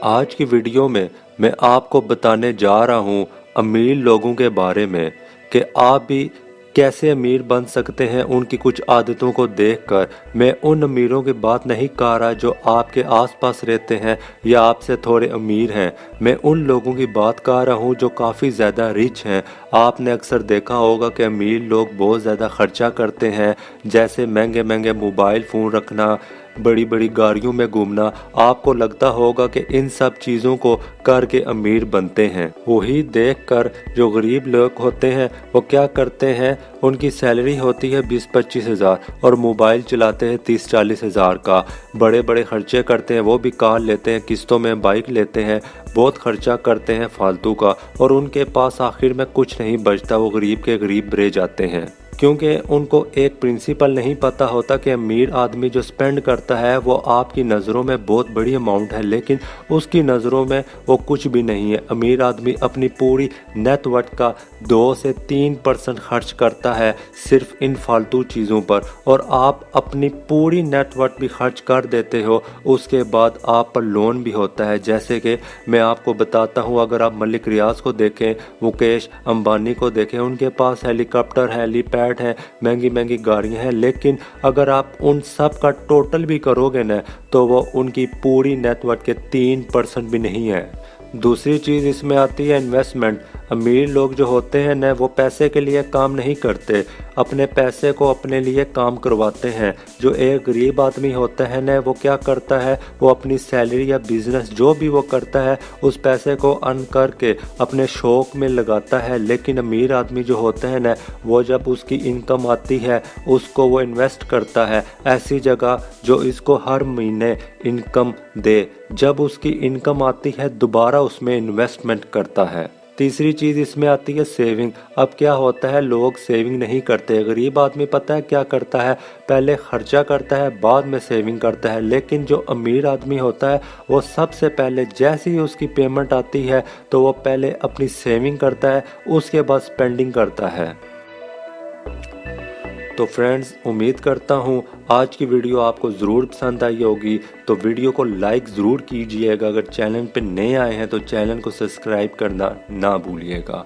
आज की वीडियो में मैं आपको बताने जा रहा हूँ अमीर लोगों के बारे में कि आप भी कैसे अमीर बन सकते हैं। उनकी कुछ आदतों को देखकर मैं उन अमीरों की बात नहीं कर रहा जो आपके आसपास रहते हैं या आपसे थोड़े अमीर हैं। मैं उन लोगों की बात कर रहा हूँ जो काफ़ी ज़्यादा रिच हैं। आपने अक्सर देखा होगा कि अमीर लोग बहुत ज़्यादा खर्चा करते हैं, जैसे महंगे महंगे मोबाइल फ़ोन रखना, बड़ी बड़ी गाड़ियों में घूमना। आपको लगता होगा कि इन सब चीज़ों को करके अमीर बनते हैं। वही देखकर जो गरीब लोग होते हैं वो क्या करते हैं, उनकी सैलरी होती है 20-25 हज़ार और मोबाइल चलाते हैं 30-40 हज़ार का। बड़े बड़े खर्चे करते हैं, वो भी कार लेते हैं, किस्तों में बाइक लेते हैं, बहुत खर्चा करते हैं फालतू का, और उनके पास आखिर में कुछ नहीं बचता। वो गरीब के गरीब रह जाते हैं क्योंकि उनको एक प्रिंसिपल नहीं पता होता कि अमीर आदमी जो स्पेंड करता है वो आपकी नज़रों में बहुत बड़ी अमाउंट है, लेकिन उसकी नज़रों में वो कुछ भी नहीं है। अमीर आदमी अपनी पूरी नेटवर्थ का 2 से 3% खर्च करता है सिर्फ इन फालतू चीज़ों पर, और आप अपनी पूरी नेटवर्थ भी खर्च कर देते हो। उसके बाद आप पर लोन भी होता है। जैसे कि मैं आपको बताता हूँ, अगर आप मलिक रियाज को देखें, मुकेश अंबानी को देखें, उनके पास हेलीकॉप्टर है, हेलीपैड है, महंगी महंगी गाड़ियां हैं, लेकिन अगर आप उन सब का टोटल भी करोगे ना तो वो उनकी पूरी नेटवर्थ के 3% भी नहीं है। दूसरी चीज़ इसमें आती है इन्वेस्टमेंट। अमीर लोग जो होते हैं ना वो पैसे के लिए काम नहीं करते, अपने पैसे को अपने लिए काम करवाते हैं। जो एक गरीब आदमी होता है ना वो क्या करता है, वो अपनी सैलरी या बिजनेस जो भी वो करता है उस पैसे को अर्न करके अपने शौक में लगाता है। लेकिन अमीर आदमी जो होता है ना वो जब उसकी इनकम आती है उसको वो इन्वेस्ट करता है ऐसी जगह जो इसको हर महीने इनकम दे। जब उसकी इनकम आती है दोबारा उसमें इन्वेस्टमेंट करता है। तीसरी चीज़ इसमें आती है सेविंग। अब क्या होता है, लोग सेविंग नहीं करते। गरीब आदमी पता है क्या करता है, पहले खर्चा करता है बाद में सेविंग करता है। लेकिन जो अमीर आदमी होता है वो सबसे पहले जैसे ही उसकी पेमेंट आती है तो वो पहले अपनी सेविंग करता है, उसके बाद स्पेंडिंग करता है। तो फ्रेंड्स, उम्मीद करता हूँ आज की वीडियो आपको ज़रूर पसंद आई होगी। तो वीडियो को लाइक ज़रूर कीजिएगा। अगर चैनल पे नए आए हैं तो चैनल को सब्सक्राइब करना ना भूलिएगा।